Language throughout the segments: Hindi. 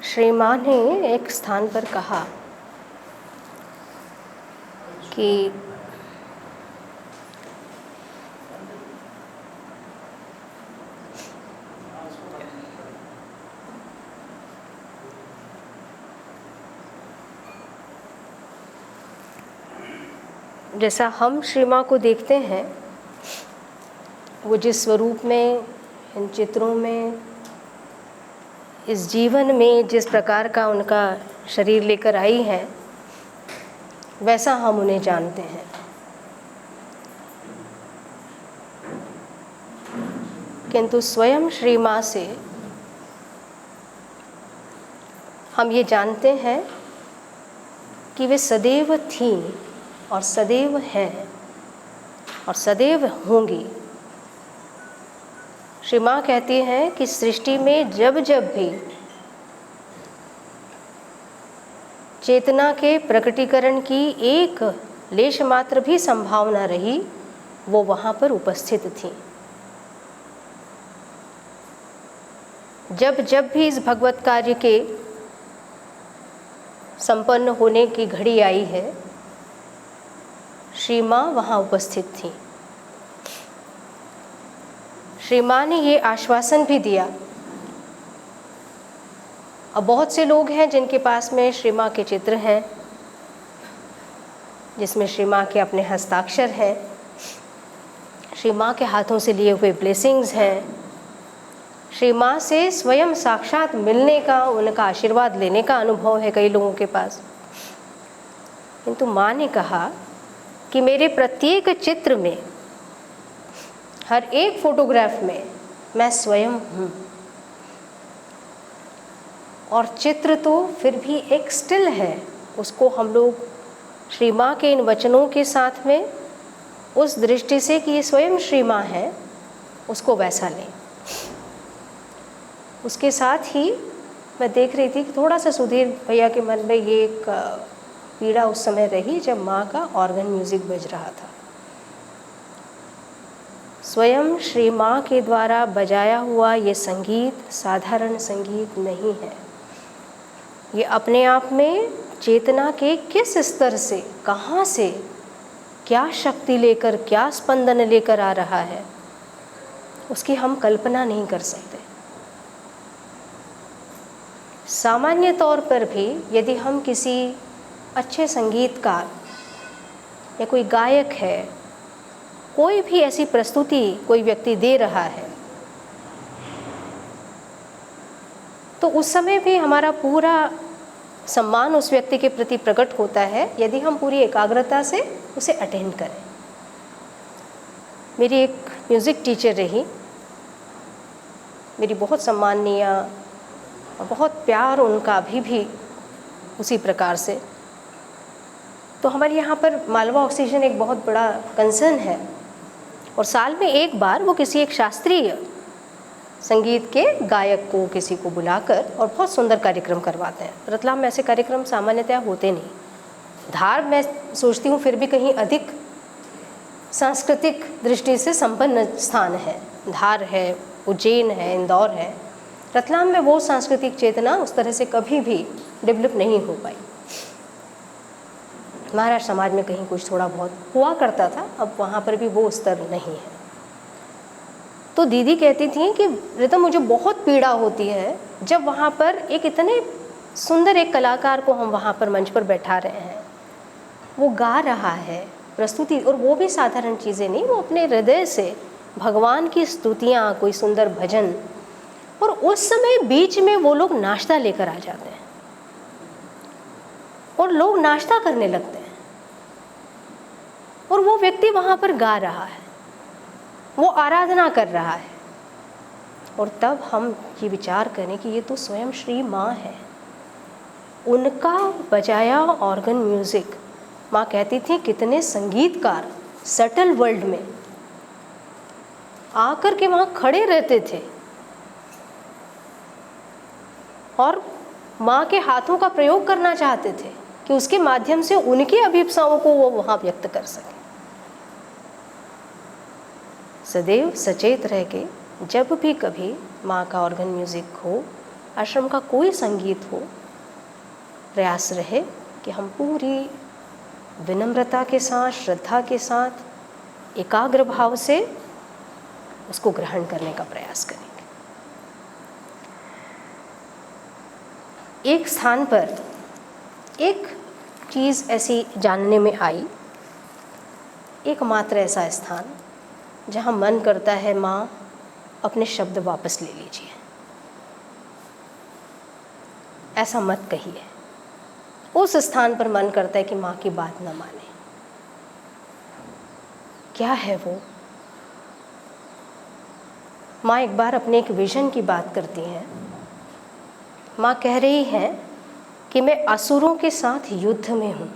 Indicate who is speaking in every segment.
Speaker 1: श्री माँ ने एक स्थान पर कहा कि जैसा हम श्री माँ को देखते हैं, वो जिस स्वरूप में, इन चित्रों में, इस जीवन में जिस प्रकार का उनका शरीर लेकर आई हैं, वैसा हम उन्हें जानते हैं। किंतु स्वयं श्री माँ से हम ये जानते हैं कि वे सदैव थीं और सदैव हैं और सदैव होंगी। श्री माँ कहती हैं कि सृष्टि में जब जब भी चेतना के प्रकटीकरण की एक लेश मात्र भी संभावना रही, वो वहाँ पर उपस्थित थी। जब जब भी इस भगवत कार्य के संपन्न होने की घड़ी आई है, श्री माँ वहाँ उपस्थित थी। श्री माँ ने ये आश्वासन भी दिया। अब बहुत से लोग हैं जिनके पास में श्री माँ के चित्र हैं, जिसमें श्री माँ के अपने हस्ताक्षर हैं, श्री माँ के हाथों से लिए हुए ब्लेसिंग्स हैं, श्री माँ से स्वयं साक्षात मिलने का, उनका आशीर्वाद लेने का अनुभव है कई लोगों के पास। किंतु माँ ने कहा कि मेरे प्रत्येक चित्र में, हर एक फोटोग्राफ में मैं स्वयं हूँ। और चित्र तो फिर भी एक स्टिल है, उसको हम लोग श्री माँ के इन वचनों के साथ में उस दृष्टि से कि ये स्वयं श्री माँ है, उसको वैसा लें। उसके साथ ही मैं देख रही थी कि थोड़ा सा सुधीर भैया के मन में ये एक पीड़ा उस समय रही जब माँ का ऑर्गन म्यूज़िक बज रहा था। स्वयं श्री माँ के द्वारा बजाया हुआ ये संगीत साधारण संगीत नहीं है। ये अपने आप में चेतना के किस स्तर से, कहाँ से, क्या शक्ति लेकर, क्या स्पंदन लेकर आ रहा है, उसकी हम कल्पना नहीं कर सकते। सामान्य तौर पर भी यदि हम किसी अच्छे संगीतकार या कोई गायक है, कोई भी ऐसी प्रस्तुति कोई व्यक्ति दे रहा है, तो उस समय भी हमारा पूरा सम्मान उस व्यक्ति के प्रति प्रकट होता है यदि हम पूरी एकाग्रता से उसे अटेंड करें। मेरी एक म्यूज़िक टीचर रही, मेरी बहुत सम्माननीय और बहुत प्यार उनका अभी भी उसी प्रकार से। तो हमारे यहाँ पर मालवा ऑक्सीजन एक बहुत बड़ा कंसर्न है और साल में एक बार वो किसी एक शास्त्रीय संगीत के गायक को, किसी को बुलाकर और बहुत सुंदर कार्यक्रम करवाते हैं। रतलाम में ऐसे कार्यक्रम सामान्यतया होते नहीं। धार मैं सोचती हूँ फिर भी कहीं अधिक सांस्कृतिक दृष्टि से संपन्न स्थान है। धार है, उज्जैन है, इंदौर है। रतलाम में वो सांस्कृतिक चेतना उस तरह से कभी भी डेवलप नहीं हो पाई। महाराष्ट्र समाज में कहीं कुछ थोड़ा बहुत हुआ करता था, अब वहाँ पर भी वो स्तर नहीं है। तो दीदी कहती थी कि रितम मुझे बहुत पीड़ा होती है जब वहाँ पर एक इतने सुंदर एक कलाकार को हम वहाँ पर मंच पर बैठा रहे हैं, वो गा रहा है प्रस्तुति, और वो भी साधारण चीज़ें नहीं, वो अपने हृदय से भगवान की स्तुतियाँ, कोई सुंदर भजन, और उस समय बीच में वो लोग नाश्ता लेकर आ जाते हैं और लोग नाश्ता करने लगते हैं और वो व्यक्ति वहाँ पर गा रहा है, वो आराधना कर रहा है। और तब हम ये विचार करें कि ये तो स्वयं श्री माँ है, उनका बजाया ऑर्गन म्यूज़िक। माँ कहती थी कितने संगीतकार सटल वर्ल्ड में आकर के वहाँ खड़े रहते थे और माँ के हाथों का प्रयोग करना चाहते थे कि उसके माध्यम से उनकी अभिप्साओं को वो वहाँ व्यक्त कर सके। सदैव सचेत रह के जब भी कभी माँ का ऑर्गन म्यूज़िक हो, आश्रम का कोई संगीत हो, प्रयास रहे कि हम पूरी विनम्रता के साथ, श्रद्धा के साथ, एकाग्र भाव से उसको ग्रहण करने का प्रयास करेंगे। एक स्थान पर एक चीज़ ऐसी जानने में आई, एकमात्र ऐसा स्थान जहाँ मन करता है माँ अपने शब्द वापस ले लीजिए, ऐसा मत कहिए। उस स्थान पर मन करता है कि माँ की बात न माने। क्या है वो? माँ एक बार अपने एक विजन की बात करती हैं। माँ कह रही हैं कि मैं असुरों के साथ युद्ध में हूँ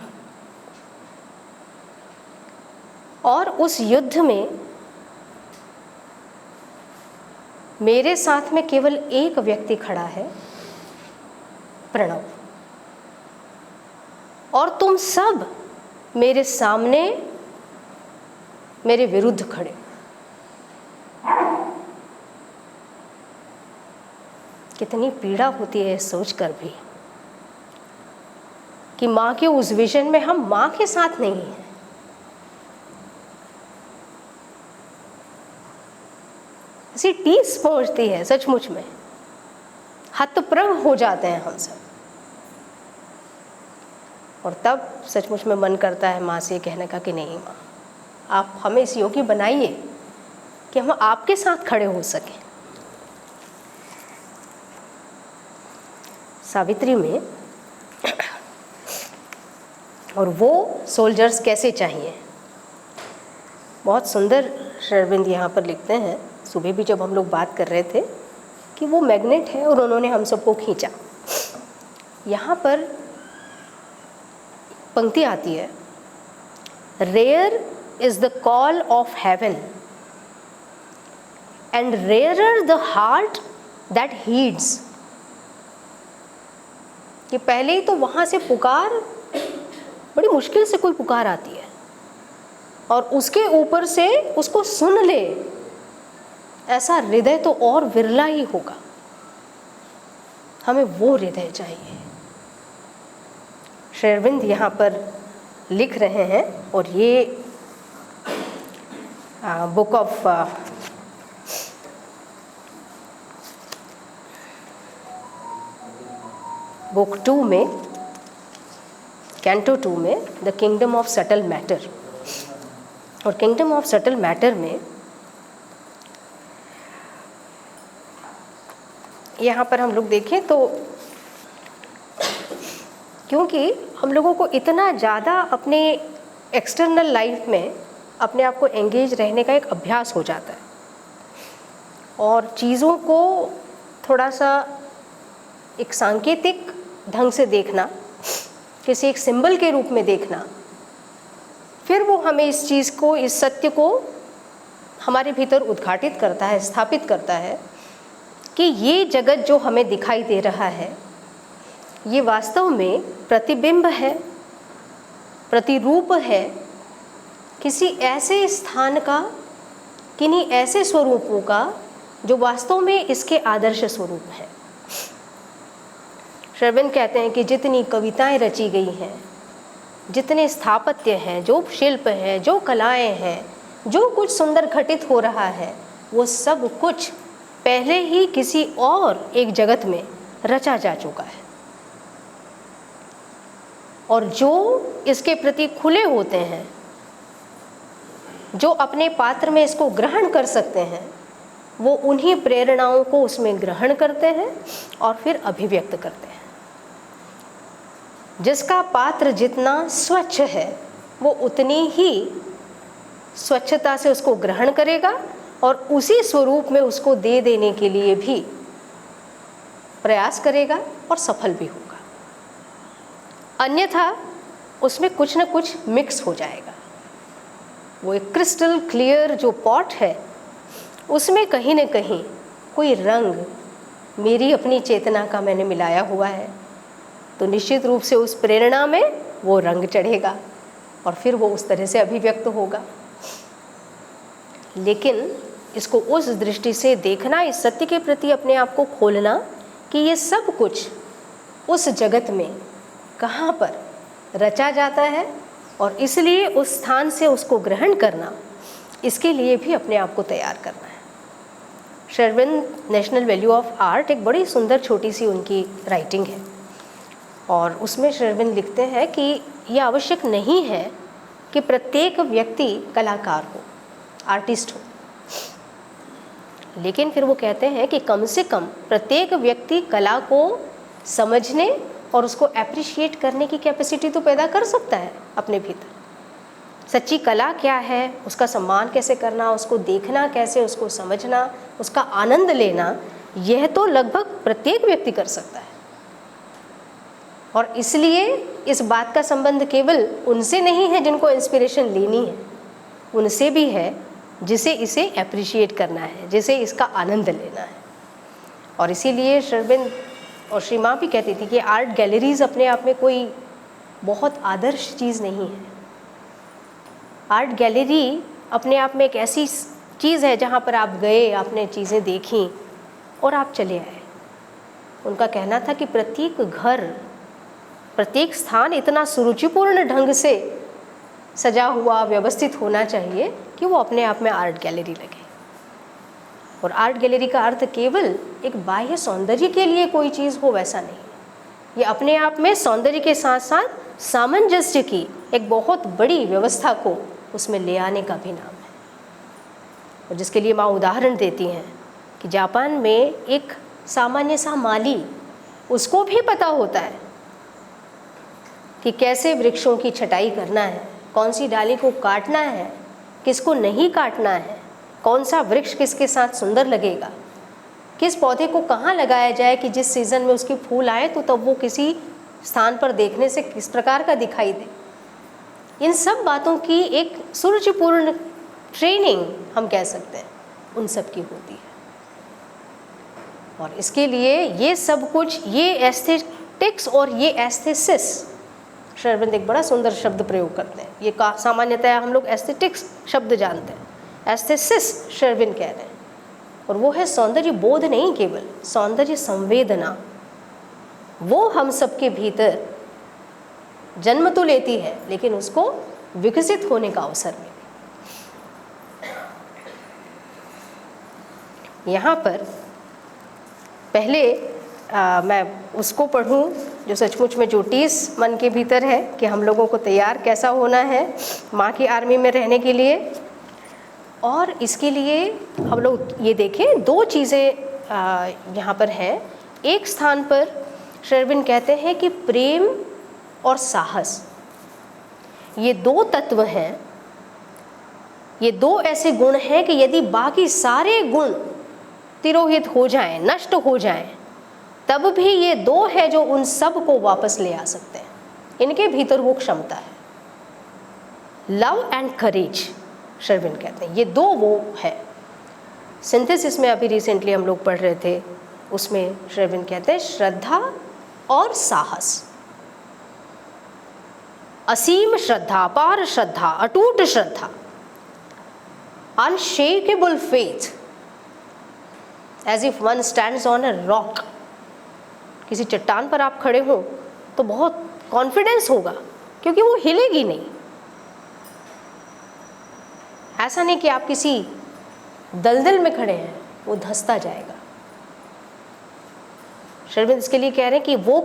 Speaker 1: और उस युद्ध में मेरे साथ में केवल एक व्यक्ति खड़ा है, प्रणव, और तुम सब मेरे सामने मेरे विरुद्ध खड़े। कितनी पीड़ा होती है सोचकर भी कि माँ के उस विजन में हम माँ के साथ नहीं हैं। ऐसी टीस पहुंचती है सचमुच में, हतप्रभ हो जाते हैं हम सब। और तब सचमुच में मन करता है माँ से कहने का कि नहीं माँ, आप हमें इस योगी बनाइए कि हम आपके साथ खड़े हो सकें। सावित्री में और वो सोल्जर्स कैसे चाहिए, बहुत सुंदर श्री अरविंद यहाँ पर लिखते हैं। सुबह भी जब हम लोग बात कर रहे थे कि वो मैग्नेट है और उन्होंने हम सबको खींचा। यहाँ पर पंक्ति आती है, rear is the call of heaven and rarer the heart that heeds. कि पहले ही तो वहाँ से पुकार, बड़ी मुश्किल से कोई पुकार आती है और उसके ऊपर से उसको सुन ले, ऐसा हृदय तो और विरला ही होगा। हमें वो हृदय चाहिए। श्री अरविंद यहाँ पर लिख रहे हैं और ये बुक ऑफ बुक 2 में, कैंटो 2 में the kingdom of subtle matter, और किंगडम ऑफ सटल मैटर में यहाँ पर हम लोग देखें तो क्योंकि हम लोगों को इतना ज़्यादा अपने एक्सटर्नल लाइफ में अपने आप को एंगेज रहने का एक अभ्यास हो जाता है और चीज़ों को थोड़ा सा एक सांकेतिक ढंग से देखना, किसी एक सिंबल के रूप में देखना, फिर वो हमें इस चीज़ को, इस सत्य को हमारे भीतर उद्घाटित करता है, स्थापित करता है कि ये जगत जो हमें दिखाई दे रहा है ये वास्तव में प्रतिबिंब है, प्रतिरूप है किसी ऐसे स्थान का, किन्हीं ऐसे स्वरूपों का जो वास्तव में इसके आदर्श स्वरूप है। श्री अरविंद कहते हैं कि जितनी कविताएं रची गई हैं, जितने स्थापत्य हैं, जो शिल्प हैं, जो कलाएं हैं, जो कुछ सुंदर घटित हो रहा है, वो सब कुछ पहले ही किसी और एक जगत में रचा जा चुका है। और जो इसके प्रति खुले होते हैं, जो अपने पात्र में इसको ग्रहण कर सकते हैं, वो उन्हीं प्रेरणाओं को उसमें ग्रहण करते हैं और फिर अभिव्यक्त करते हैं। जिसका पात्र जितना स्वच्छ है वो उतनी ही स्वच्छता से उसको ग्रहण करेगा और उसी स्वरूप में उसको दे देने के लिए भी प्रयास करेगा और सफल भी होगा। अन्यथा उसमें कुछ न कुछ मिक्स हो जाएगा। वो एक क्रिस्टल क्लियर जो पॉट है उसमें कहीं न कहीं कोई रंग मेरी अपनी चेतना का मैंने मिलाया हुआ है, तो निश्चित रूप से उस प्रेरणा में वो रंग चढ़ेगा और फिर वो उस तरह से अभिव्यक्त होगा। लेकिन इसको उस दृष्टि से देखना, इस सत्य के प्रति अपने आप को खोलना कि ये सब कुछ उस जगत में कहाँ पर रचा जाता है, और इसलिए उस स्थान से उसको ग्रहण करना, इसके लिए भी अपने आप को तैयार करना है। Sherwin national value of art एक बड़ी सुंदर छोटी सी उनकी राइटिंग है, और उसमें शेरविन लिखते हैं कि यह आवश्यक नहीं है कि प्रत्येक व्यक्ति कलाकार हो, आर्टिस्ट हो, लेकिन फिर वो कहते हैं कि कम से कम प्रत्येक व्यक्ति कला को समझने और उसको एप्रिशिएट करने की कैपेसिटी तो पैदा कर सकता है अपने भीतर। सच्ची कला क्या है, उसका सम्मान कैसे करना, उसको देखना कैसे, उसको समझना, उसका आनंद लेना, यह तो लगभग प्रत्येक व्यक्ति कर सकता है। और इसलिए इस बात का संबंध केवल उनसे नहीं है जिनको इंस्पिरेशन लेनी है, उनसे भी है जिसे इसे एप्रिशिएट करना है, जिसे इसका आनंद लेना है। और इसीलिए शेरविन और श्री माँ भी कहती थी कि आर्ट गैलरीज अपने आप में कोई बहुत आदर्श चीज़ नहीं है। आर्ट गैलरी अपने आप में एक ऐसी चीज़ है जहाँ पर आप गए, आपने चीज़ें देखी और आप चले आए। उनका कहना था कि प्रत्येक घर, प्रत्येक स्थान इतना सुरुचिपूर्ण ढंग से सजा हुआ, व्यवस्थित होना चाहिए कि वो अपने आप में आर्ट गैलरी लगे। और आर्ट गैलरी का अर्थ केवल एक बाह्य सौंदर्य के लिए कोई चीज़ हो, वैसा नहीं। ये अपने आप में सौंदर्य के साथ साथ सामंजस्य की एक बहुत बड़ी व्यवस्था को उसमें ले आने का भी नाम है। और जिसके लिए माँ उदाहरण देती हैं कि जापान में एक सामान्य सा माली, उसको भी पता होता है कि कैसे वृक्षों की छटाई करना है, कौन सी डाली को काटना है, किसको नहीं काटना है, कौन सा वृक्ष किसके साथ सुंदर लगेगा, किस पौधे को कहाँ लगाया जाए कि जिस सीज़न में उसके फूल आए तो तब वो किसी स्थान पर देखने से किस प्रकार का दिखाई दे। इन सब बातों की एक सुरुचिपूर्ण ट्रेनिंग हम कह सकते हैं उन सब की होती है। और इसके लिए ये सब कुछ, ये एस्थेटिक्स और ये एस्थेसिस, शेरविन एक बड़ा सुंदर शब्द प्रयोग करते हैं। ये सामान्यतः हम लोग एस्थेटिक्स शब्द जानते हैं, एस्थेसिस शेरविन कह रहे हैं। और वो है सौंदर्य बोध नहीं, केवल सौंदर्य संवेदना। वो हम सबके भीतर जन्म तो लेती है, लेकिन उसको विकसित होने का अवसर मिले। यहाँ पर पहले मैं उसको पढ़ूं जो सचमुच में ज्योतिष मन के भीतर है कि हम लोगों को तैयार कैसा होना है माँ की आर्मी में रहने के लिए। और इसके लिए हम लोग ये देखें, दो चीज़ें यहाँ पर हैं। एक स्थान पर शेरविन कहते हैं कि प्रेम और साहस, ये दो तत्व हैं, ये दो ऐसे गुण हैं कि यदि बाकी सारे गुण तिरोहित हो जाएं, नष्ट हो जाएं, तब भी ये दो है जो उन सब को वापस ले आ सकते हैं। इनके भीतर वो क्षमता है, लव एंड करेज शेरविन कहते हैं, ये दो वो है। सिंथेसिस में अभी रिसेंटली हम लोग पढ़ रहे थे, उसमें शेरविन कहते हैं श्रद्धा और साहस, असीम श्रद्धा, अपार श्रद्धा, अटूट श्रद्धा, unshakable faith, as if one stands on a rock. किसी चट्टान पर आप खड़े हो तो बहुत कॉन्फिडेंस होगा क्योंकि वो हिलेगी नहीं। ऐसा नहीं कि आप किसी दलदल में खड़े हैं, वो धंसता जाएगा। शेरविन इसके लिए कह रहे हैं कि वो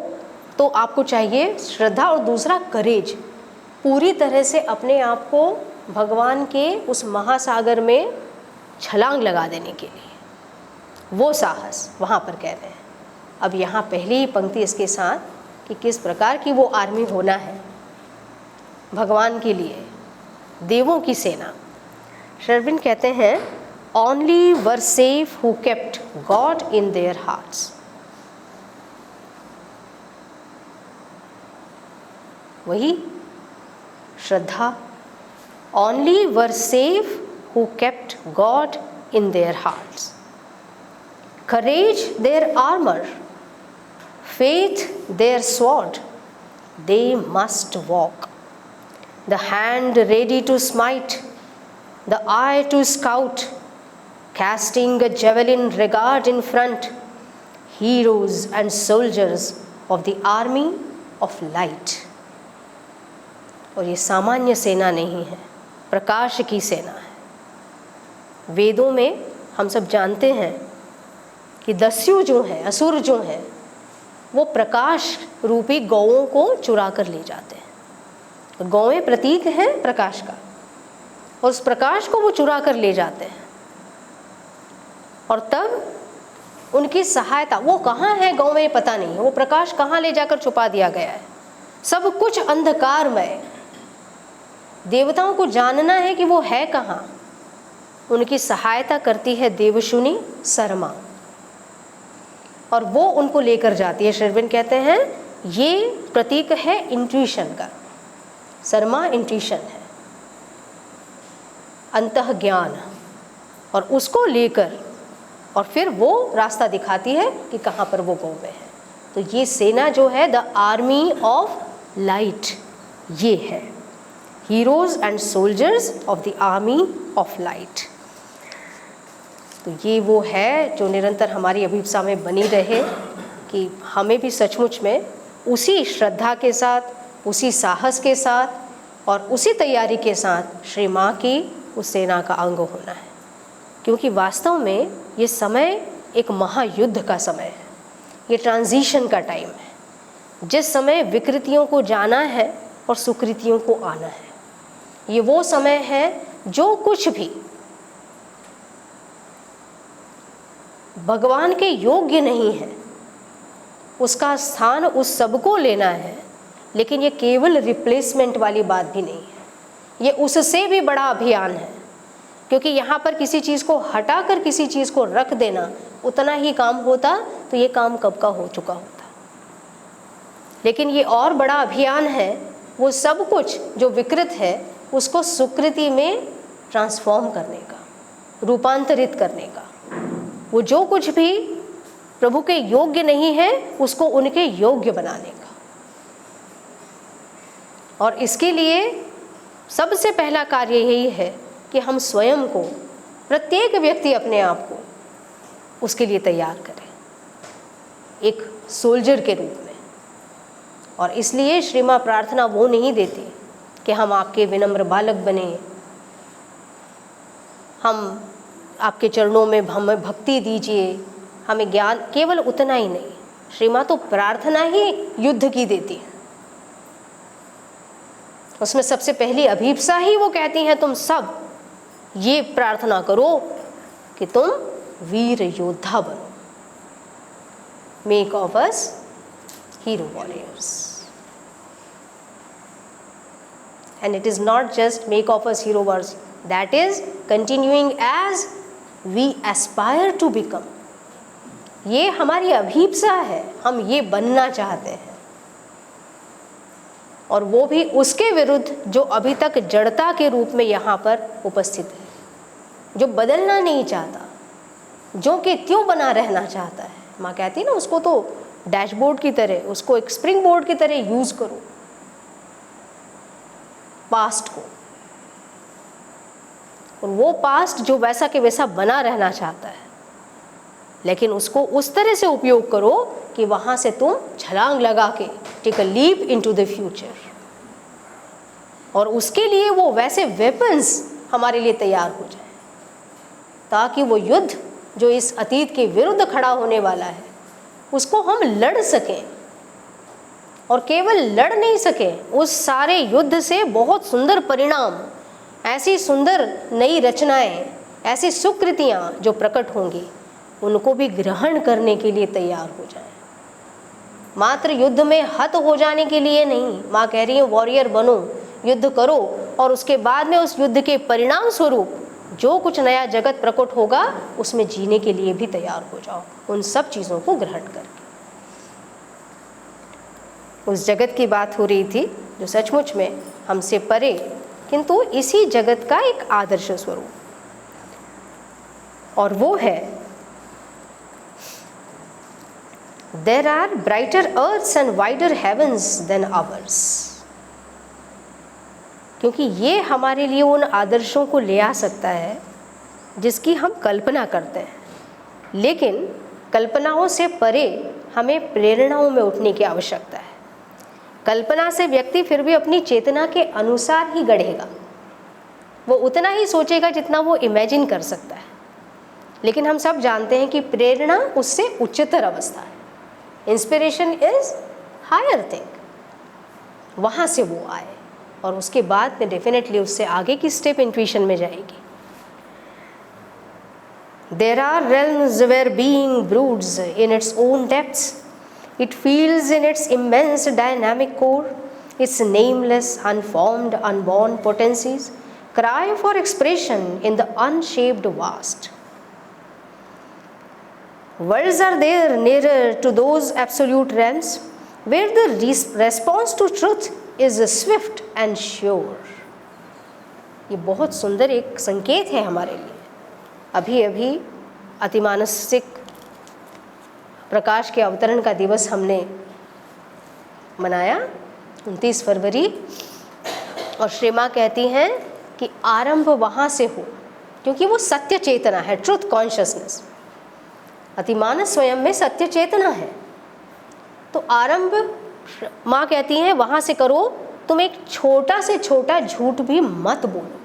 Speaker 1: तो आपको चाहिए श्रद्धा, और दूसरा करेज, पूरी तरह से अपने आप को भगवान के उस महासागर में छलांग लगा देने के लिए, वो साहस वहाँ पर कह रहे हैं। अब यहाँ पहली पंक्ति इसके साथ कि किस प्रकार की वो आर्मी होना है भगवान के लिए, देवों की सेना। शेरविन कहते हैं only were safe who kept God in their hearts. वही श्रद्धा, only were safe who kept God in their hearts. Courage their armor, faith their sword, they must walk. The hand ready to smite, the eye to scout, casting a javelin regard in front, heroes and soldiers of the army of light। और ये सामान्य सेना नहीं है, प्रकाश की सेना है। वेदों में हम सब जानते हैं कि दस्यु जो है, असुर जो है, वो प्रकाश रूपी गौओं को चुरा कर ले जाते हैं। गौएं प्रतीक हैं प्रकाश का, और उस प्रकाश को वो चुरा कर ले जाते हैं। और तब उनकी सहायता, वो कहाँ है गौएं पता नहीं है, वो प्रकाश कहाँ ले जाकर छुपा दिया गया है, सब कुछ अंधकारमय। देवताओं को जानना है कि वो है कहाँ। उनकी सहायता करती है देवशुनी सरमा, और वो उनको लेकर जाती है। श्री अरविंद कहते हैं ये प्रतीक है इंट्यूशन का। सरमा इंट्यूशन है, अंतः ज्ञान, और उसको लेकर और फिर वो रास्ता दिखाती है कि कहाँ पर वो गौवें हैं। तो ये सेना जो है, द आर्मी ऑफ लाइट, ये है heroes and soldiers of the army of light. तो ये वो है जो निरंतर हमारी अभिप्सा में बनी रहे कि हमें भी सचमुच में उसी श्रद्धा के साथ, उसी साहस के साथ और उसी तैयारी के साथ श्री माँ की उस सेना का अंग होना है। क्योंकि वास्तव में ये समय एक महायुद्ध का समय है, ये ट्रांजिशन का टाइम है, जिस समय विकृतियों को जाना है और सुकृतियों को आना है। ये वो समय है जो कुछ भी भगवान के योग्य नहीं है उसका स्थान उस सबको लेना है। लेकिन ये केवल रिप्लेसमेंट वाली बात भी नहीं है, ये उससे भी बड़ा अभियान है। क्योंकि यहाँ पर किसी चीज़ को हटाकर किसी चीज़ को रख देना उतना ही काम होता तो ये काम कब का हो चुका होता। लेकिन ये और बड़ा अभियान है, वो सब कुछ जो विकृत है उसको सुकृति में ट्रांसफॉर्म करने का, रूपांतरित करने का। वो जो कुछ भी प्रभु के योग्य नहीं है उसको उनके योग्य बनाने का। और इसके लिए सबसे पहला कार्य यही है कि हम स्वयं को, प्रत्येक व्यक्ति अपने आप को उसके लिए तैयार करें एक सोल्जर के रूप में। और इसलिए श्री माँ प्रार्थना वो नहीं देती कि हम आपके विनम्र बालक बने, हम आपके चरणों में हमें भक्ति दीजिए, हमें ज्ञान, केवल उतना ही नहीं। श्री माँ तो प्रार्थना ही युद्ध की देती है। उसमें सबसे पहली अभीप्सा ही वो कहती हैं तुम सब ये प्रार्थना करो कि तुम वीर योद्धा बनो। Make of us hero warriors. And it is not just make of us hero warriors, that is continuing as we aspire to become. ये हमारी अभीप्सा है, हम ये बनना चाहते हैं। और वो भी उसके विरुद्ध जो अभी तक जड़ता के रूप में यहाँ पर उपस्थित है, जो बदलना नहीं चाहता, जो कि त्यों बना रहना चाहता है। माँ कहती है ना, उसको तो डैशबोर्ड की तरह, उसको एक स्प्रिंग बोर्ड की तरह यूज करो, पास्ट को। और वो पास्ट जो वैसा के वैसा बना रहना चाहता है, लेकिन उसको उस तरह से उपयोग करो कि वहाँ से तुम छलांग लगा के take a leap into the future. और उसके लिए वो वैसे वेपन्स हमारे लिए तैयार हो जाए ताकि वो युद्ध जो इस अतीत के विरुद्ध खड़ा होने वाला है उसको हम लड़ सकें। और केवल लड़ नहीं सकें, उस सारे युद्ध से बहुत सुंदर परिणाम, ऐसी सुंदर नई रचनाएं, ऐसी सुकृतियाँ जो प्रकट होंगी उनको भी ग्रहण करने के लिए तैयार हो जाए। मात्र युद्ध में हत हो जाने के लिए नहीं। माँ कह रही है वॉरियर बनो, युद्ध करो, और उसके बाद में उस युद्ध के परिणाम स्वरूप जो कुछ नया जगत प्रकट होगा उसमें जीने के लिए भी तैयार हो जाओ, उन सब चीज़ों को ग्रहण करके। उस जगत की बात हो रही थी जो सचमुच में हमसे परे, किंतु इसी जगत का एक आदर्श स्वरूप, और वो है There are brighter earths and wider heavens than ours। क्योंकि ये हमारे लिए उन आदर्शों को ले आ सकता है जिसकी हम कल्पना करते हैं, लेकिन कल्पनाओं से परे हमें प्रेरणाओं में उठने की आवश्यकता है। कल्पना से व्यक्ति फिर भी अपनी चेतना के अनुसार ही गढ़ेगा, वो उतना ही सोचेगा जितना वो इमेजिन कर सकता है। लेकिन हम सब जानते हैं कि प्रेरणा उससे उच्चतर अवस्था है। इंस्पिरेशन इज हायर थिंग, वहाँ से वो आए और उसके बाद में डेफिनेटली उससे आगे की स्टेप इंट्यूशन में जाएगी। There are realms where being broods in its own depths. It feels in its immense dynamic core, its nameless, unformed, unborn potencies cry for expression in the unshaped vast. Worlds are there nearer to those absolute realms where the response to truth is swift and sure. ये बहुत सुंदर एक संकेत है हमारे लिए। अभी अभी अतिमानसिक प्रकाश के अवतरण का दिवस हमने मनाया 29 फरवरी, और श्री माँ कहती हैं कि आरंभ वहाँ से हो, क्योंकि वो सत्य चेतना है, ट्रुथ कॉन्शियसनेस। अतिमानस स्वयं में सत्य चेतना है, तो आरंभ माँ कहती हैं वहाँ से करो। तुम एक छोटा से छोटा झूठ भी मत बोलो,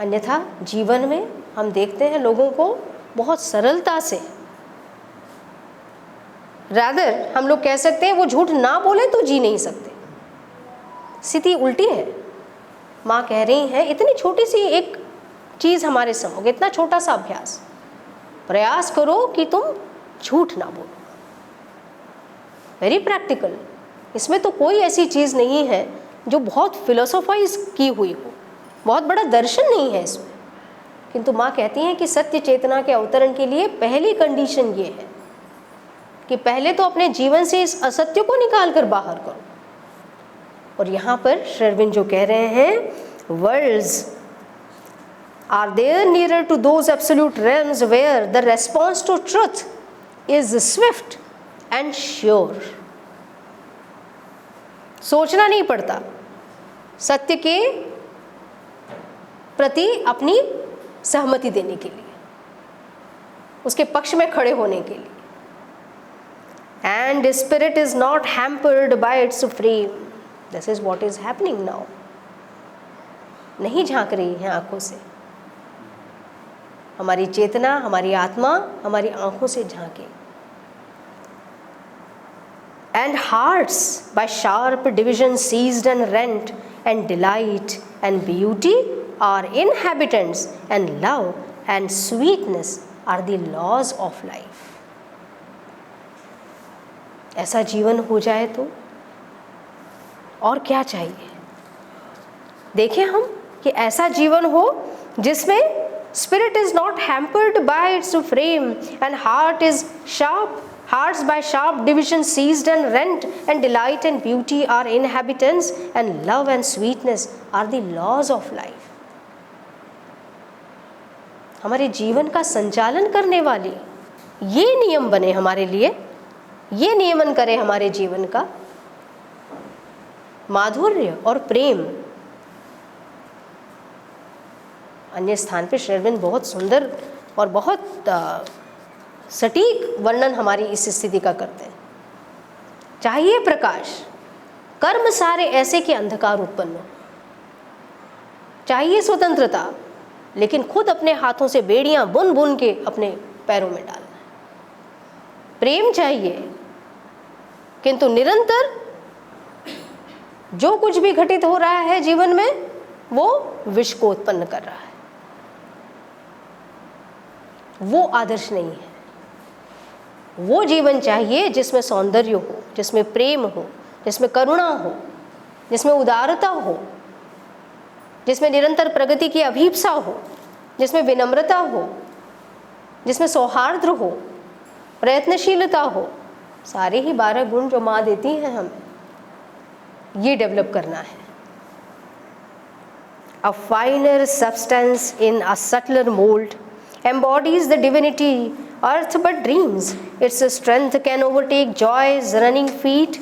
Speaker 1: अन्यथा जीवन में हम देखते हैं लोगों को बहुत सरलता से, रादर हम लोग कह सकते हैं वो झूठ ना बोले तो जी नहीं सकते। स्थिति उल्टी है। माँ कह रही हैं इतनी छोटी सी एक चीज़ हमारे समोगे, इतना छोटा सा अभ्यास, प्रयास करो कि तुम झूठ ना बोलो। Very practical. इसमें तो कोई ऐसी चीज़ नहीं है जो बहुत फिलोसोफाइज की हुई हो, बहुत बड़ा दर्शन नहीं है इसमें। किंतु माँ कहती हैं कि सत्य चेतना के अवतरण के लिए पहली कंडीशन ये है कि पहले तो अपने जीवन से इस असत्य को निकाल कर बाहर करो। और यहाँ पर श्री अरविंद जो कह रहे हैं, worlds are there nearer to those absolute realms where the response to truth is swift and sure. सोचना नहीं पड़ता सत्य के प्रति अपनी सहमति देने के लिए, उसके पक्ष में खड़े होने के लिए। And spirit is not hampered by its frame. This is what is happening now. नहीं झांक रही है आंखों से, हमारी चेतना, हमारी आत्मा हमारी आंखों से झांके। And hearts by sharp division seized and rent, and delight and beauty are inhabitants, and love and sweetness are the laws of life. ऐसा जीवन हो जाए तो और क्या चाहिए। देखें हम कि ऐसा जीवन हो जिसमें spirit is not hampered by its frame, and hearts by sharp division seized and rent, and delight and beauty are inhabitants, and love and sweetness are the laws of life. हमारे जीवन का संचालन करने वाले ये नियम बने हमारे लिए, ये नियमन करे हमारे जीवन का, माधुर्य और प्रेम। अन्य स्थान पे श्री अरविंद बहुत सुंदर और बहुत सटीक वर्णन हमारी इस स्थिति का करते हैं। चाहिए प्रकाश, कर्म सारे ऐसे कि अंधकार उत्पन्न हो। चाहिए स्वतंत्रता, लेकिन खुद अपने हाथों से बेड़ियां बुन बुन के अपने पैरों में डालना है। प्रेम चाहिए, किंतु निरंतर जो कुछ भी घटित हो रहा है जीवन में वो विष को उत्पन्न कर रहा है। वो आदर्श नहीं है। वो जीवन चाहिए जिसमें सौंदर्य हो, जिसमें प्रेम हो, जिसमें करुणा हो, जिसमें उदारता हो, जिसमें निरंतर प्रगति की अभीप्सा हो, जिसमें विनम्रता हो, जिसमें सौहार्द हो, प्रयत्नशीलता हो। सारे ही 12 गुण जो माँ देती हैं हमें, ये डेवलप करना है। A finer substance in a subtler mold embodies the divinity earth but dreams. Its strength can overtake joy's running feet,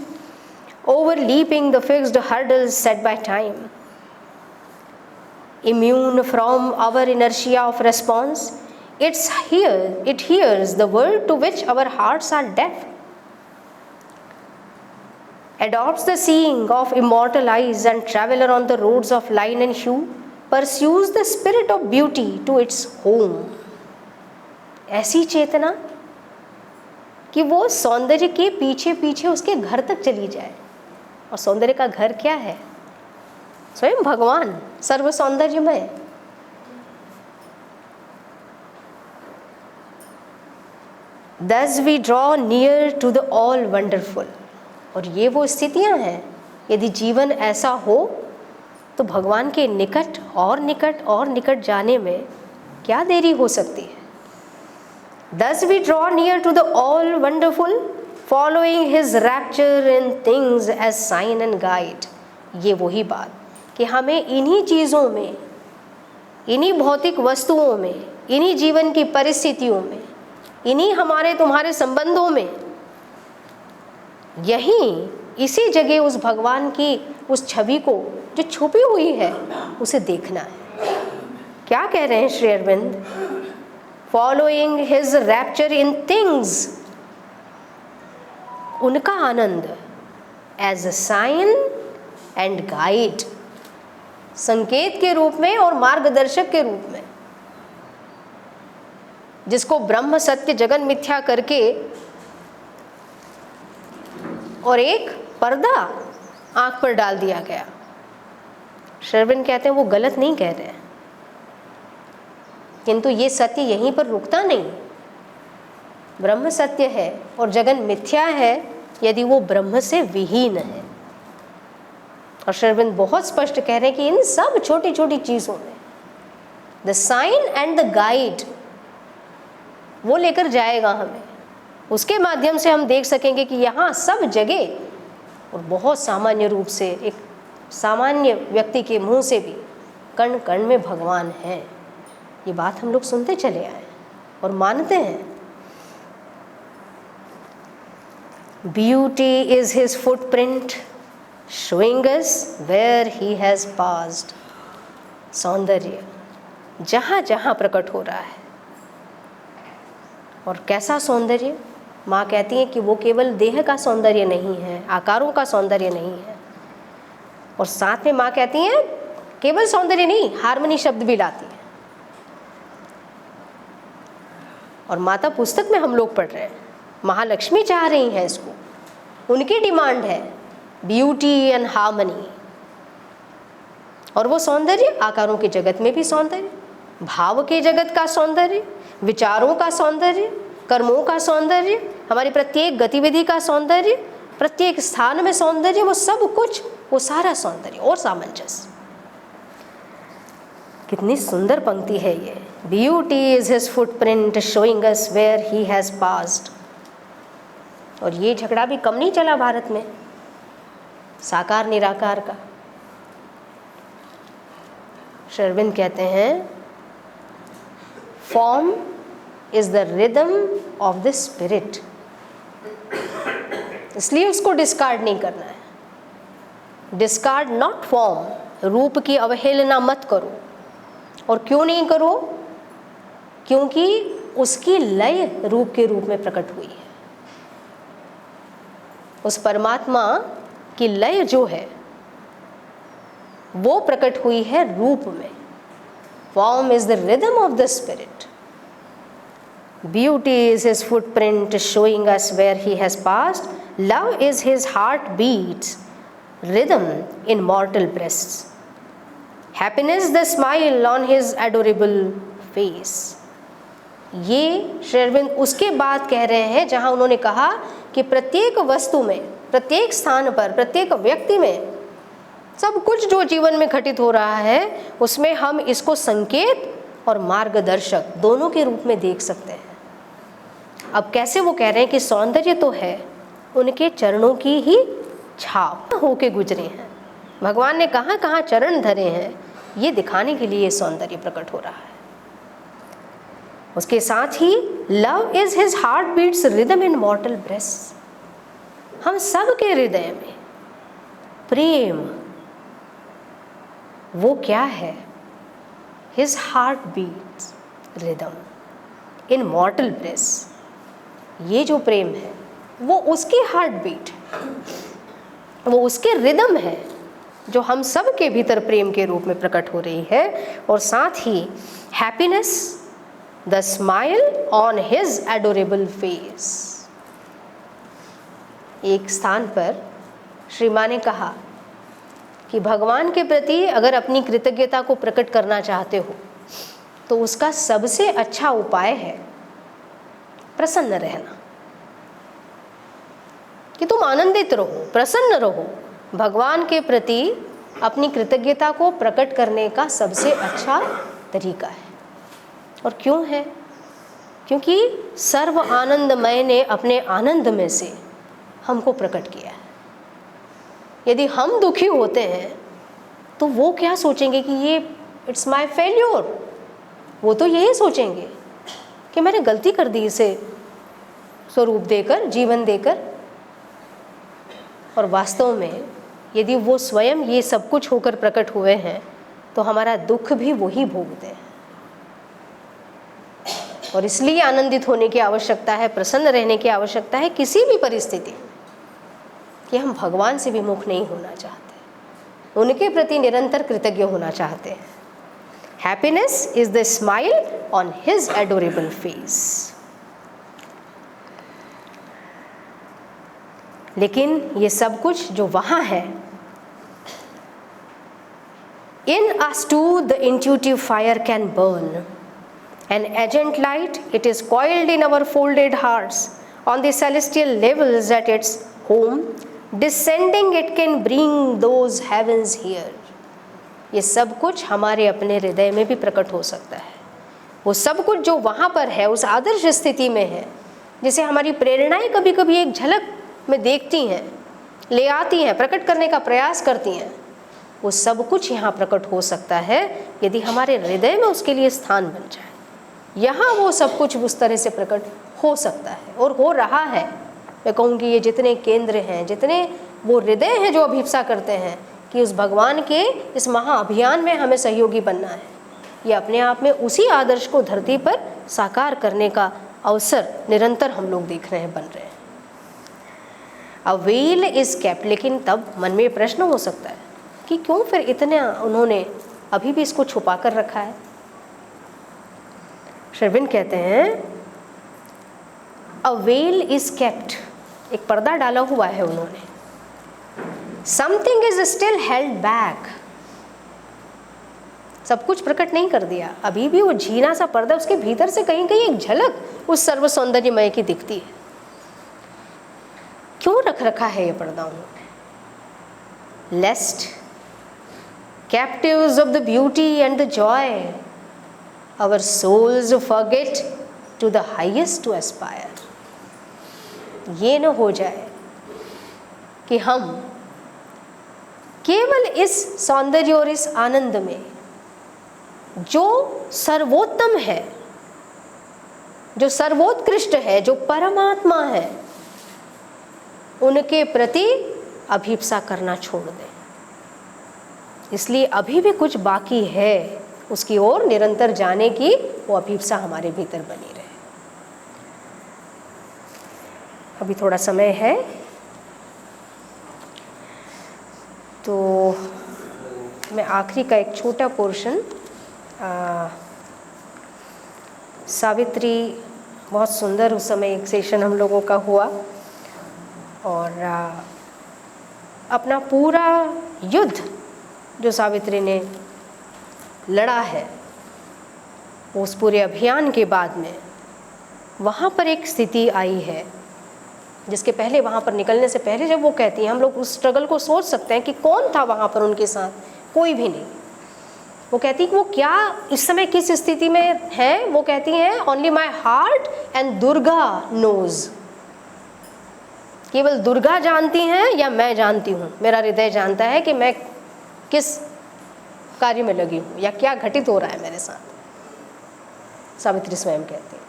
Speaker 1: overleaping the fixed hurdles set by time. Immune from our inertia of response, it hears the word to which our hearts are deaf, adopts the seeing of immortal eyes, and traveler on the roads of line and hue pursues the spirit of beauty to its home. ऐसी चेतना कि वो सौंदर्य के पीछे पीछे उसके घर तक चली जाए। और सौंदर्य का घर क्या है? स्वयं भगवान, सर्व सौंदर्यमय। Thus we draw near to the all wonderful। और ये वो स्थितियां हैं, यदि जीवन ऐसा हो तो भगवान के निकट और निकट और निकट जाने में क्या देरी हो सकती है। Thus we draw near to the all wonderful, following his rapture in things as sign and guide। ये वही बात कि हमें इन्हीं चीज़ों में, इन्हीं भौतिक वस्तुओं में, इन्हीं जीवन की परिस्थितियों में, इन्हीं हमारे तुम्हारे संबंधों में, यहीं इसी जगह उस भगवान की उस छवि को जो छुपी हुई है उसे देखना है। क्या कह रहे हैं Shri Aurobindo? Following his rapture in things, उनका आनंद as a sign and guide, संकेत के रूप में और मार्गदर्शक के रूप में, जिसको ब्रह्म सत्य जगन मिथ्या करके और एक पर्दा आंख पर डाल दिया गया। शर्विन कहते हैं वो गलत नहीं कह रहे हैं, किंतु ये सत्य यहीं पर रुकता नहीं। ब्रह्म सत्य है और जगन मिथ्या है यदि वो ब्रह्म से विहीन है। और शर्विन बहुत स्पष्ट कह रहे हैं कि इन सब छोटी छोटी चीज़ों में the sign and the guide वो लेकर जाएगा हमें, उसके माध्यम से हम देख सकेंगे कि यहाँ सब जगह और बहुत सामान्य रूप से एक सामान्य व्यक्ति के मुंह से भी कण कण में भगवान है। ये बात हम लोग सुनते चले आए और मानते हैं। Beauty is his footprint showing us where he has passed. सौंदर्य जहाँ जहाँ प्रकट हो रहा है। और कैसा सौंदर्य? माँ कहती है कि वो केवल देह का सौंदर्य नहीं है, आकारों का सौंदर्य नहीं है, और साथ में माँ कहती हैं केवल सौंदर्य नहीं, हार्मनी शब्द भी लाती है। और माता पुस्तक में हम लोग पढ़ रहे हैं, महालक्ष्मी चाह रही हैं इसको, उनकी डिमांड है ब्यूटी एंड हार्मनी। और वो सौंदर्य आकारों के जगत में भी सौंदर्य, भाव के जगत का सौंदर्य, विचारों का सौंदर्य, कर्मों का सौंदर्य, हमारी प्रत्येक गतिविधि का सौंदर्य, प्रत्येक स्थान में सौंदर्य, वो सब कुछ, वो सारा सौंदर्य और सामंजस्य। कितनी सुंदर पंक्ति है ये। Beauty is his footprint showing us where he has passed. और ये झगड़ा भी कम नहीं चला भारत में, साकार निराकार का। शर्विन कहते हैं form is the rhythm of the spirit, इसलिए उसको डिस्कार्ड नहीं करना है। डिस्कार्ड नॉट फॉर्म, रूप की अवहेलना मत करो। और क्यों नहीं करो? क्योंकि उसकी लय रूप के रूप में प्रकट हुई है। उस परमात्मा की लय जो है वो प्रकट हुई है रूप में। Form is the rhythm of the spirit. Beauty is his footprint showing us where he has passed. Love is his heartbeat's rhythm in mortal breasts. Happiness the smile on his adorable face. ये शेरविन उसके बाद कह रहे हैं जहाँ उन्होंने कहा कि प्रत्येक वस्तु में, प्रत्येक स्थान पर, प्रत्येक व्यक्ति में, सब कुछ जो जीवन में घटित हो रहा है उसमें हम इसको संकेत और मार्गदर्शक दोनों के रूप में देख सकते हैं। अब कैसे? वो कह रहे हैं कि सौंदर्य तो है, उनके चरणों की ही छाप होके गुजरे हैं। भगवान ने कहाँ कहाँ चरण धरे हैं ये दिखाने के लिए सौंदर्य प्रकट हो रहा है। उसके साथ ही love is his heart beats rhythm in mortal breast. हम सब के हृदय में प्रेम वो क्या है? His heart beats rhythm, in mortal bliss. ये जो प्रेम है वो उसकी हार्ट बीट, वो उसके रिदम है जो हम सब के भीतर प्रेम के रूप में प्रकट हो रही है। और साथ ही happiness, the smile on his adorable face. एक स्थान पर श्री मां ने कहा कि भगवान के प्रति अगर अपनी कृतज्ञता को प्रकट करना चाहते हो तो उसका सबसे अच्छा उपाय है प्रसन्न रहना, कि तुम आनंदित रहो, प्रसन्न रहो। भगवान के प्रति अपनी कृतज्ञता को प्रकट करने का सबसे अच्छा तरीका है। और क्यों है? क्योंकि सर्व आनंदमय ने अपने आनंद में से हमको प्रकट किया है। यदि हम दुखी होते हैं तो वो क्या सोचेंगे कि ये इट्स माय फेल्योर। वो तो यही सोचेंगे कि मैंने गलती कर दी इसे स्वरूप देकर, जीवन देकर। और वास्तव में यदि वो स्वयं ये सब कुछ होकर प्रकट हुए हैं तो हमारा दुख भी वही भोगते हैं। और इसलिए आनंदित होने की आवश्यकता है, प्रसन्न रहने की आवश्यकता है किसी भी परिस्थिति में, कि हम भगवान से विमुख नहीं होना चाहते, उनके प्रति निरंतर कृतज्ञ होना चाहते हैं। Happiness is the smile on his adorable face. लेकिन ये सब कुछ जो वहाँ है, in us too the intuitive fire can burn, an agent light, it is coiled in our folded hearts on the celestial levels at its home, descending it can bring those heavens here। ये सब कुछ हमारे अपने हृदय में भी प्रकट हो सकता है। वो सब कुछ जो वहाँ पर है, उस आदर्श स्थिति में है, जिसे हमारी प्रेरणाएं कभी कभी एक झलक में देखती हैं, ले आती हैं, प्रकट करने का प्रयास करती हैं, वो सब कुछ यहाँ प्रकट हो सकता है यदि हमारे हृदय में उसके लिए स्थान बन जाए। यहाँ वो सब कुछ उस तरह से प्रकट हो सकता है और हो रहा है। मैं कहूँगी ये जितने केंद्र हैं, जितने वो हृदय हैं जो अभिप्सा करते हैं कि उस भगवान के इस महाअभियान में हमें सहयोगी बनना है, ये अपने आप में उसी आदर्श को धरती पर साकार करने का अवसर निरंतर हम लोग देख रहे हैं, बन रहे हैं। अ वेल इज केप्ट, लेकिन तब मन में प्रश्न हो सकता है कि क्यों फिर इतना उन्होंने अभी भी इसको छुपा कर रखा है। श्रविन कहते हैं अ वेल इज केप्ट, एक पर्दा डाला हुआ है उन्होंने। Something is still held back, सब कुछ प्रकट नहीं कर दिया, अभी भी वो झीना सा पर्दा, उसके भीतर से कहीं कहीं एक झलक उस सर्व सौंदर्यमय की दिखती है। क्यों रख रखा है ये पर्दा उन्होंने? लेस्ट captives of the beauty and the joy, our souls forget to the highest to aspire। ये न हो जाए कि हम केवल इस सौंदर्य और इस आनंद में जो सर्वोत्तम है, जो सर्वोत्कृष्ट है, जो परमात्मा है, उनके प्रति अभिप्सा करना छोड़ दें। इसलिए अभी भी कुछ बाकी है उसकी ओर निरंतर जाने की, वो अभिप्सा हमारे भीतर बनी रहे। अभी थोड़ा समय है तो मैं आखिरी का एक छोटा पोर्शन, सावित्री, बहुत सुंदर उस समय एक सेशन हम लोगों का हुआ और अपना पूरा युद्ध जो सावित्री ने लड़ा है, उस पूरे अभियान के बाद में वहाँ पर एक स्थिति आई है जिसके पहले, वहाँ पर निकलने से पहले जब वो कहती हैं, हम लोग उस स्ट्रगल को सोच सकते हैं कि कौन था वहाँ पर उनके साथ, कोई भी नहीं। वो कहती है कि वो क्या इस समय किस स्थिति में है। वो कहती हैं only my heart and Durga knows, केवल दुर्गा जानती हैं या मैं जानती हूँ, मेरा हृदय जानता है कि मैं किस कार्य में लगी हूँ या क्या घटित हो रहा है मेरे साथ, सावित्री स्वयं कहती है।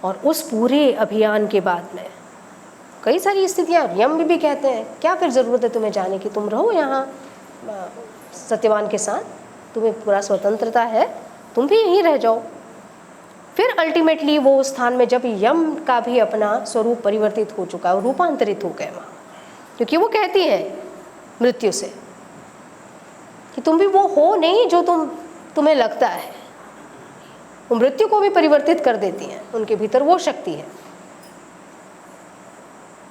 Speaker 1: और उस पूरे अभियान के बाद में कई सारी स्थितियाँ, यम भी कहते हैं क्या फिर ज़रूरत है तुम्हें जाने की, तुम रहो यहाँ सत्यवान के साथ, तुम्हें पूरा स्वतंत्रता है, तुम भी यहीं रह जाओ। फिर अल्टीमेटली वो स्थान में जब यम का भी अपना स्वरूप परिवर्तित हो चुका है, रूपांतरित हो गए वहाँ, क्योंकि वो कहती है मृत्यु से कि तुम भी वो हो नहीं जो तुम्हें लगता है। वो मृत्यु को भी परिवर्तित कर देती हैं, उनके भीतर वो शक्ति है।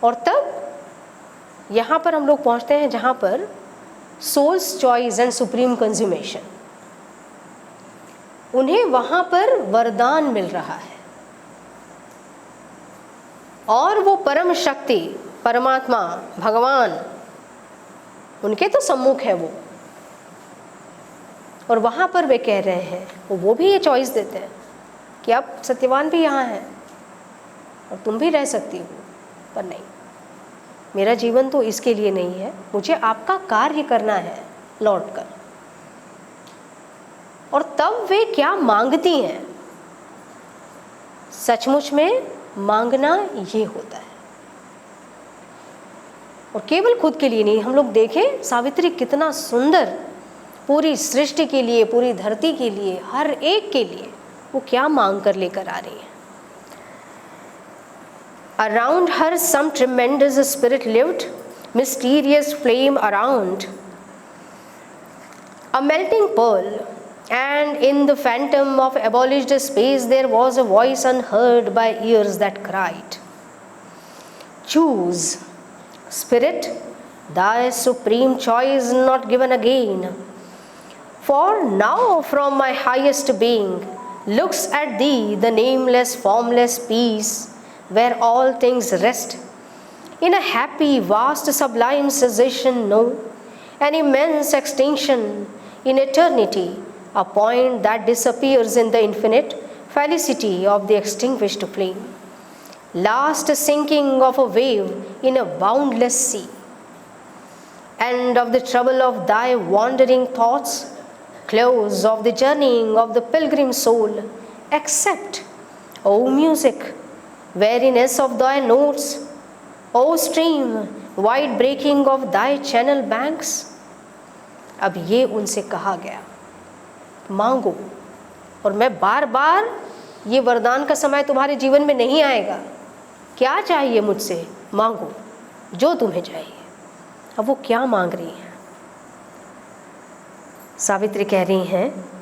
Speaker 1: और तब यहाँ पर हम लोग पहुँचते हैं जहाँ पर souls choice and supreme consummation, उन्हें वहाँ पर वरदान मिल रहा है और वो परम शक्ति परमात्मा भगवान उनके तो सम्मुख है वो, और वहाँ पर वे कह रहे हैं, वो भी ये चॉइस देते हैं कि अब सत्यवान भी यहाँ है और तुम भी रह सकती हो, पर नहीं, मेरा जीवन तो इसके लिए नहीं है, मुझे आपका कार्य करना है लौट कर। और तब वे क्या मांगती हैं? सचमुच में मांगना ये होता है, और केवल खुद के लिए नहीं। हम लोग देखें सावित्री कितना सुंदर पूरी सृष्टि के लिए, पूरी धरती के लिए, हर एक के लिए वो क्या मांग कर लेकर आ रही है। Around her some tremendous spirit lived, mysterious flame around, a melting pearl, and in the phantom of abolished space there was a voice unheard by ears that cried, choose, spirit, thy supreme choice not given again, for now from my highest being looks at thee the nameless formless peace, where all things rest in a happy vast sublime cessation, no, an immense extinction in eternity, a point that disappears in the infinite felicity of the extinguished flame, last sinking of a wave in a boundless sea, end of the trouble of thy wandering thoughts, close of the journeying of the pilgrim soul, accept, O music, weariness of thy notes, O stream, wide breaking of thy channel banks। अब ये उनसे कहा गया, मांगो, और मैं बार बार ये वरदान का समय तुम्हारे जीवन में नहीं आएगा, क्या चाहिए मुझसे मांगो जो तुम्हें चाहिए। अब वो क्या मांग रही हैं? सावित्री कह रही हैं,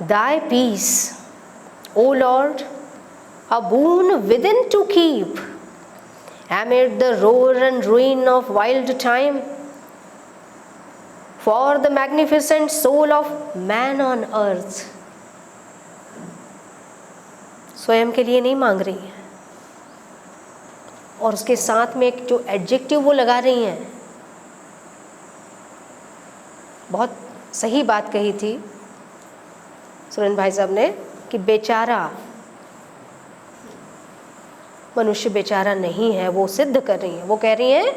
Speaker 1: Thy peace, O Lord, a boon within to keep, amid the roar and ruin of wild time, for the magnificent soul of man on earth। स्वयं के लिए नहीं मांग रही है, और उसके साथ में एक जो एडजेक्टिव वो लगा रही हैं, बहुत सही बात कही थी सुरेंद्र भाई साहब ने कि बेचारा मनुष्य बेचारा नहीं है, वो सिद्ध कर रही है। वो कह रही हैं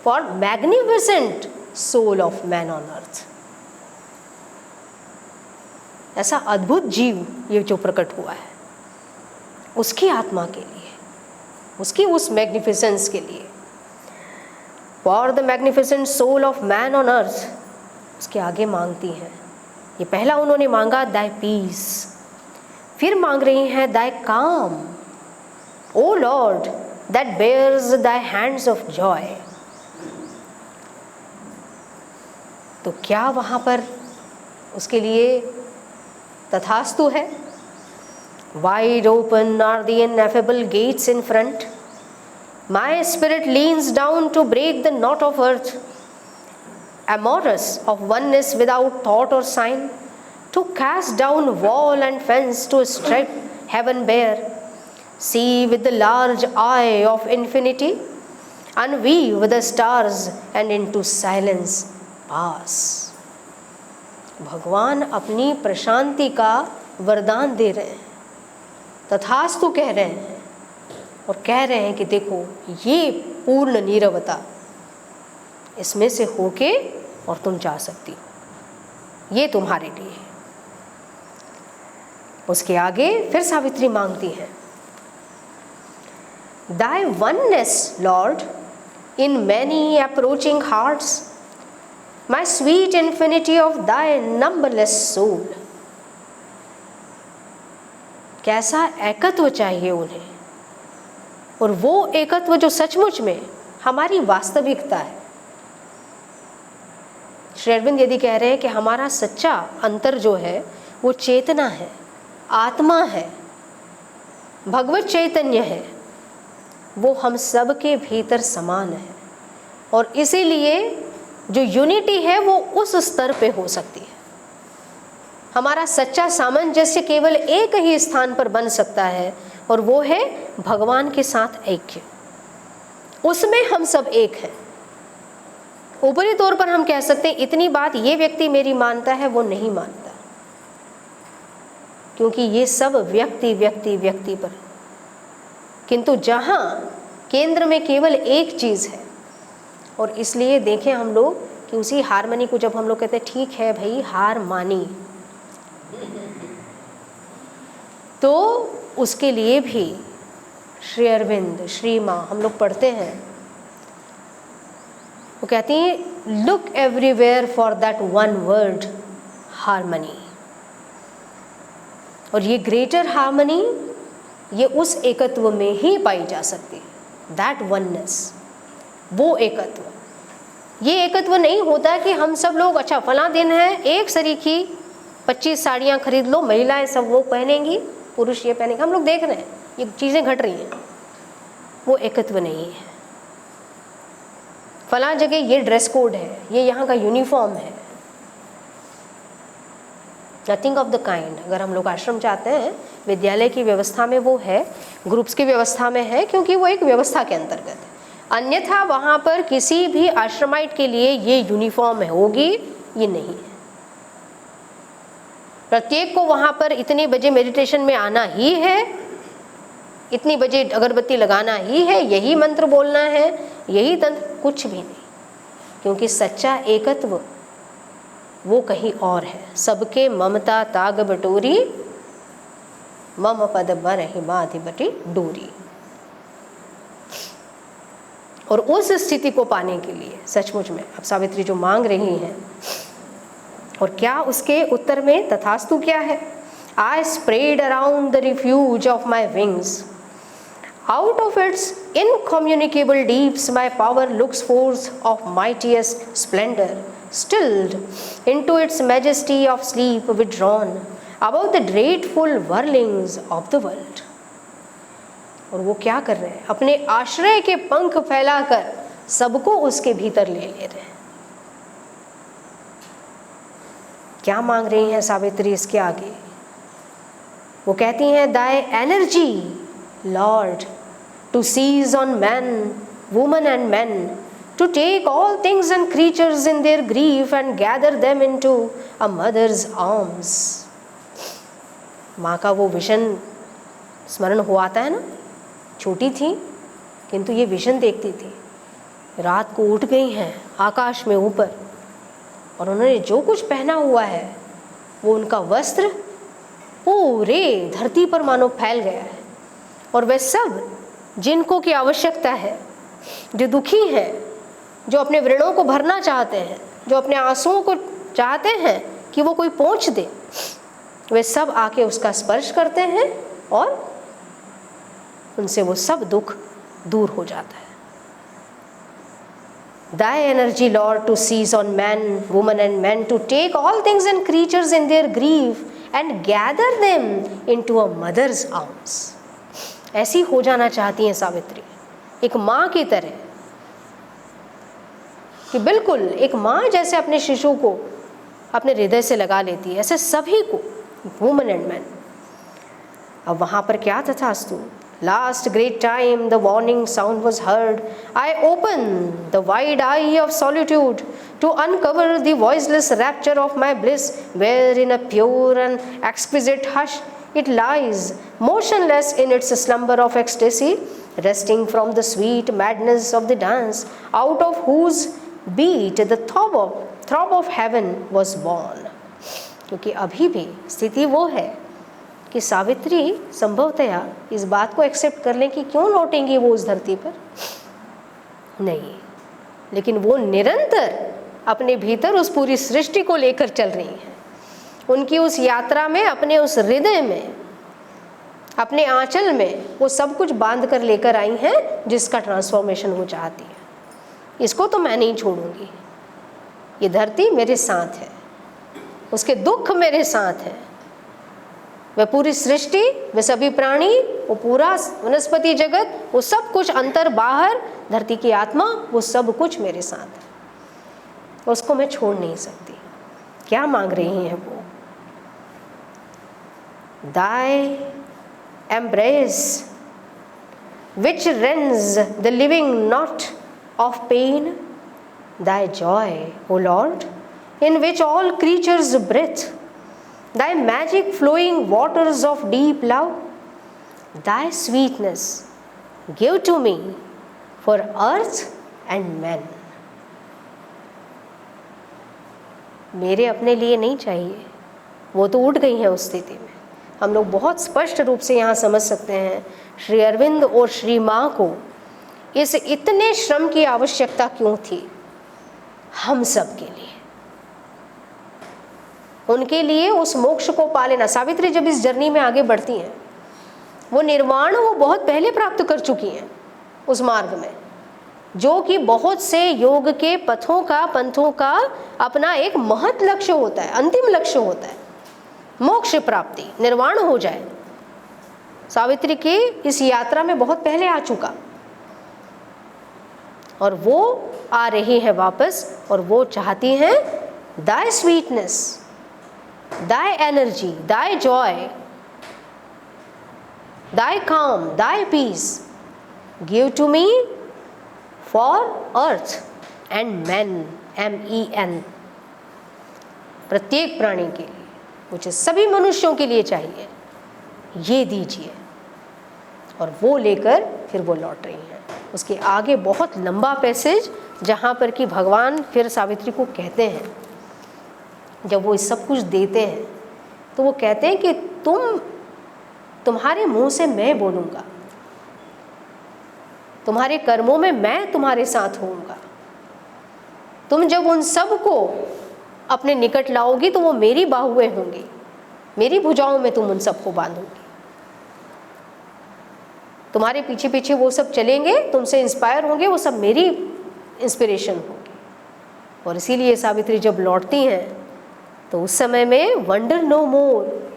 Speaker 1: for magnificent soul of man on earth, ऐसा अद्भुत जीव ये जो प्रकट हुआ है उसकी आत्मा के लिए, उसकी उस मैग्निफिसेंस के लिए, for the magnificent soul of man on earth. उसके आगे मांगती हैं, ये पहला उन्होंने मांगा दाय पीस, फिर मांग रही हैं thy calm, O lord that bears thy hands of joy. तो क्या वहाँ पर उसके लिए तथास्तु है? Wide open are the ineffable gates in front, my spirit leans down to break the knot of earth, amorous of oneness without thought or sign, to cast down wall and fence, to strip heaven bare, see with the large eye of infinity, unweave the stars and into silence pass। भगवान अपनी प्रशांति का वरदान दे रहे हैं, तथास्तु कह रहे हैं, और कह रहे हैं कि देखो ये पूर्ण नीरवता, इसमें से होके और तुम जा सकती हो, ये तुम्हारे लिए है। उसके आगे फिर सावित्री मांगती है, Thy oneness, Lord, in many approaching hearts, my sweet infinity of thy numberless soul। कैसा एकत्व चाहिए उन्हें, और वो एकत्व जो सचमुच में हमारी वास्तविकता है। श्री अरविंद यदि कह रहे हैं कि हमारा सच्चा अंतर जो है वो चेतना है, आत्मा है, भगवत चैतन्य है, वो हम सब के भीतर समान है, और इसीलिए जो यूनिटी है वो उस स्तर पे हो सकती है। हमारा सच्चा सामंजस्य केवल एक ही स्थान पर बन सकता है, और वो है भगवान के साथ ऐक्य। उसमें हम सब एक हैं। ऊपरी तौर पर हम कह सकते हैं इतनी बात ये व्यक्ति मेरी मानता है, वो नहीं मानता, क्योंकि ये सब व्यक्ति व्यक्ति व्यक्ति पर, किंतु जहाँ केंद्र में केवल एक चीज़ है। और इसलिए देखें हम लोग कि उसी हारमनी को जब हम लोग कहते हैं ठीक है भाई हार मानी, तो उसके लिए भी श्री अरविंद, श्री माँ हम लोग पढ़ते हैं, वो कहती हैं look everywhere for that one word harmony. और ये ग्रेटर हार्मनी ये उस एकत्व में ही पाई जा सकती है, दैट वननेस, वो एकत्व। ये एकत्व नहीं होता कि हम सब लोग अच्छा फला दिन है एक सरीखी 25 साड़ियाँ खरीद लो, महिलाएं सब वो पहनेंगी, पुरुष ये पहनेंगे। हम लोग देख रहे हैं ये चीज़ें घट रही हैं, वो एकत्व नहीं है। फला जगह ये ड्रेस कोड है, ये यहाँ का यूनिफॉर्म है, नथिंग ऑफ द काइंड। अगर हम लोग आश्रम चाहते हैं, विद्यालय की व्यवस्था में वो है, ग्रुप्स की व्यवस्था में है, क्योंकि वो एक व्यवस्था के अंतर्गत है। अन्यथा वहाँ पर किसी भी आश्रमाइट के लिए ये यूनिफॉर्म होगी, ये नहीं है। प्रत्येक को वहाँ पर इतने बजे मेडिटेशन में आना ही है, इतनी बजे अगरबत्ती लगाना ही है, यही मंत्र बोलना है, यही तंत्र, कुछ भी नहीं। क्योंकि सच्चा एकत्व वो कहीं और है। सबके ममता ताग बटोरी, मम पद बरहि बाधिबटी डोरी। और उस स्थिति को पाने के लिए सचमुच में अब सावित्री जो मांग रही हैं, और क्या उसके उत्तर में तथास्तु क्या है? I sprayed around the refuge of my wings. Out of its incommunicable deeps my power looks forth of mightiest splendor, stilled into its majesty of sleep withdrawn above the dreadful whirlings of the world. और वो क्या कर रहे हैं? अपने आश्रय के पंख फैलाकर सबको उसके भीतर ले रहे हैं। क्या मांग रही हैं सावित्री इसके आगे? वो कहती हैं Thy energy, Lord, to seize on man, woman and men, to take all things and creatures in their grief and gather them into a mother's arms. माँ का वो विजन स्मरण हो आता है ना, छोटी थी किंतु ये विजन देखती थी। रात को उठ गई हैं आकाश में ऊपर, और उन्होंने जो कुछ पहना हुआ है वो उनका वस्त्र पूरे धरती पर मानो फैल गया है। और वे सब जिनको की आवश्यकता है, जो दुखी हैं, जो अपने व्रणों को भरना चाहते हैं, जो अपने आंसुओं को चाहते हैं कि वो कोई पोंछ दे, वे सब आके उसका स्पर्श करते हैं और उनसे वो सब दुख दूर हो जाता है। Thy energy, Lord, to seize on man, woman and men, to take all things and creatures in their grief and gather them into a mother's arms. ऐसी हो जाना चाहती हैं सावित्री, एक माँ की तरह, कि बिल्कुल एक माँ जैसे अपने शिशु को अपने हृदय से लगा लेती है, ऐसे सभी को, वुमन एंड मैन। अब वहाँ पर क्या तथास्तु? Last great time the warning sound was heard, I opened the wide eye of solitude to uncover the voiceless rapture of my bliss, where in a pure and exquisite hush it lies, motionless in its slumber of ecstasy, resting from the sweet madness of the dance, out of whose beat the throb of heaven was born. क्योंकि अभी भी स्थिति वो है कि सावित्री संभवतया इस बात को एक्सेप्ट कर लें कि क्यों लौटेंगी वो उस धरती पर, नहीं, लेकिन वो निरंतर अपने भीतर उस पूरी सृष्टि को लेकर चल रही हैं। उनकी उस यात्रा में, अपने उस हृदय में, अपने आंचल में वो सब कुछ बांध कर लेकर आई हैं जिसका ट्रांसफॉर्मेशन वो चाहती है। इसको तो मैं नहीं छोड़ूंगी। ये धरती मेरे साथ है, उसके दुख मेरे साथ है, वह पूरी सृष्टि, वे सभी प्राणी, वो पूरा वनस्पति जगत, वो सब कुछ अंतर बाहर, धरती की आत्मा, वो सब कुछ मेरे साथ है। उसको मैं छोड़ नहीं सकती। क्या मांग रही हैं वो? Thy embrace which rends the living knot of pain, thy joy, O Lord, in which all creatures breathe, thy magic flowing waters of deep love, thy sweetness give to me for earth and men. मेरे अपने लिए नहीं चाहिए, वो तो उठ गई हैं उस स्थिति में। हम लोग बहुत स्पष्ट रूप से यहाँ समझ सकते हैं श्री अरविंद और श्री माँ को इस इतने श्रम की आवश्यकता क्यों थी। हम सब के लिए, उनके लिए उस मोक्ष को पा लेना। सावित्री जब इस जर्नी में आगे बढ़ती हैं, वो निर्वाण वो बहुत पहले प्राप्त कर चुकी हैं उस मार्ग में, जो कि बहुत से योग के पंथों का अपना एक महत् लक्ष्य होता है, अंतिम लक्ष्य होता है, मोक्ष प्राप्ति, निर्वाण हो जाए। सावित्री की इस यात्रा में बहुत पहले आ चुका, और वो आ रही है वापस, और वो चाहती हैं दाय स्वीटनेस, दाय एनर्जी, दाय Joy, thy calm, thy peace give to me for earth and man, MEN, प्रत्येक प्राणी के लिए, मुझे सभी मनुष्यों के लिए चाहिए, ये दीजिए। और वो लेकर फिर वो लौट रही हैं। उसके आगे बहुत लंबा पैसेज, जहाँ पर कि भगवान फिर सावित्री को कहते हैं, जब वो सब कुछ देते हैं तो वो कहते हैं कि तुम्हारे मुंह से मैं बोलूँगा, तुम्हारे कर्मों में मैं तुम्हारे साथ होऊंगा। तुम जब उन सब को अपने निकट लाओगी तो वो मेरी बाहुएं होंगी, मेरी भुजाओं में तुम उन सबको बांधोगी। तुम्हारे पीछे पीछे वो सब चलेंगे, तुमसे इंस्पायर होंगे, वो सब मेरी इंस्पिरेशन होगी। और इसीलिए सावित्री जब लौटती हैं तो उस समय में वंडर नो मोर,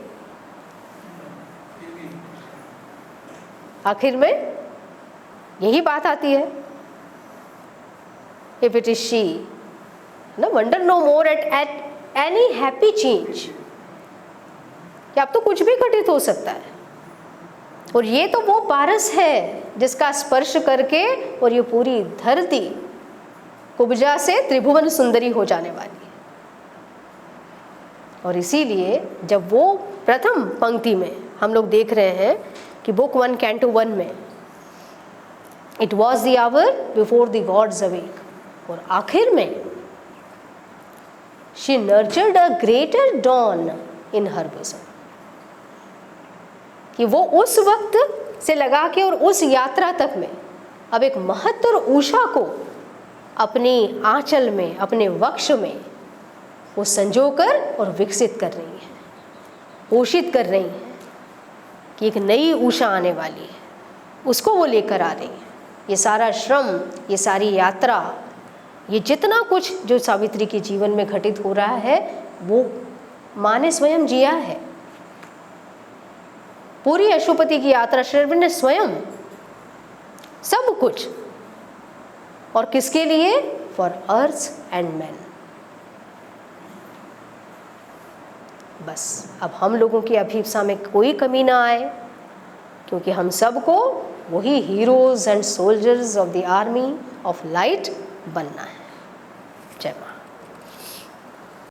Speaker 1: आखिर में यही बात आती है, इफ इट इज शी, ना, wonder no more at any happy change, कि अब तो कुछ भी घटित हो सकता है। और ये तो वो पारस है जिसका स्पर्श करके और ये पूरी धरती कुब्जा से त्रिभुवन सुंदरी हो जाने वाली है। और इसीलिए जब वो प्रथम पंक्ति में हम लोग देख रहे हैं कि बुक 1 कैंटो 1 में it was the hour before the gods awake, और आखिर में she nurtured a greater dawn in her bosom, कि वो उस वक्त से लगा के और उस यात्रा तक में अब एक महत्तर उषा को अपनी आंचल में, अपने वक्ष में वो संजोकर और विकसित कर रही है, पोषित कर रही है कि एक नई उषा आने वाली है, उसको वो लेकर आ रही है। ये सारा श्रम, ये सारी यात्रा, ये जितना कुछ जो सावित्री के जीवन में घटित हो रहा है वो माँ ने स्वयं जिया है। पूरी अशुपति की यात्रा श्री अरविंद ने स्वयं सब कुछ, और किसके लिए? For earth and man. बस अब हम लोगों की अभिप्सा में कोई कमी ना आए, क्योंकि हम सबको वही heroes and soldiers of the army of light बनना है।